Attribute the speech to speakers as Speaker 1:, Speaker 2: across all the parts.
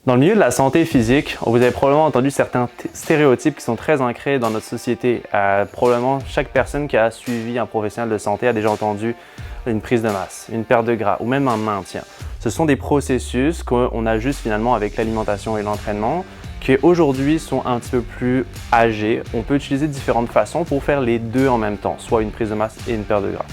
Speaker 1: Dans le milieu de la santé physique, vous avez probablement entendu certains stéréotypes qui sont très ancrés dans notre société. Probablement chaque personne qui a suivi un professionnel de santé a déjà entendu une prise de masse, une perte de gras ou même un maintien. Ce sont des processus qu'on ajuste finalement avec l'alimentation et l'entraînement qui aujourd'hui sont un petit peu plus âgés. On peut utiliser différentes façons pour faire les deux en même temps, soit une prise de masse et une perte de gras.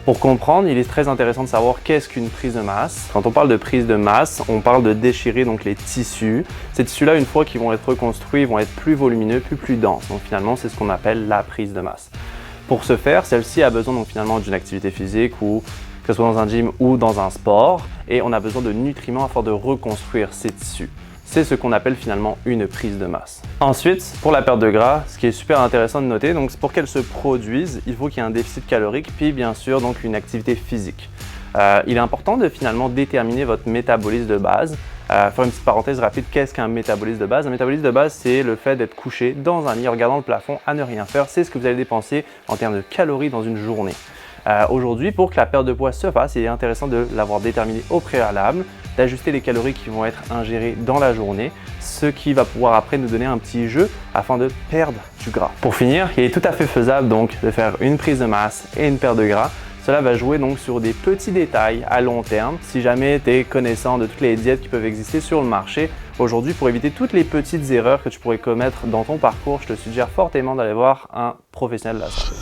Speaker 1: Pour comprendre, il est très intéressant de savoir qu'est-ce qu'une prise de masse. Quand on parle de prise de masse, on parle de déchirer donc les tissus. Ces tissus-là, une fois qu'ils vont être reconstruits, vont être plus volumineux, plus denses. Donc finalement, c'est ce qu'on appelle la prise de masse. Pour ce faire, celle-ci a besoin donc finalement d'une activité physique ou que ce soit dans un gym ou dans un sport. Et on a besoin de nutriments afin de reconstruire ces tissus. C'est ce qu'on appelle finalement une prise de masse. Ensuite, pour la perte de gras, ce qui est super intéressant de noter, donc pour qu'elle se produise, il faut qu'il y ait un déficit calorique, puis bien sûr donc une activité physique. Il est important de finalement déterminer votre métabolisme de base. Faire une petite parenthèse rapide, qu'est-ce qu'un métabolisme de base? Un métabolisme de base, c'est le fait d'être couché dans un lit en regardant le plafond à ne rien faire. C'est ce que vous allez dépenser en termes de calories dans une journée. Aujourd'hui, pour que la perte de poids se fasse, il est intéressant de l'avoir déterminé au préalable, d'ajuster les calories qui vont être ingérées dans la journée, ce qui va pouvoir après nous donner un petit jeu afin de perdre du gras. Pour finir, il est tout à fait faisable donc de faire une prise de masse et une perte de gras. Cela va jouer donc sur des petits détails à long terme. Si jamais tu es connaissant de toutes les diètes qui peuvent exister sur le marché, aujourd'hui pour éviter toutes les petites erreurs que tu pourrais commettre dans ton parcours, je te suggère fortement d'aller voir un professionnel de la santé.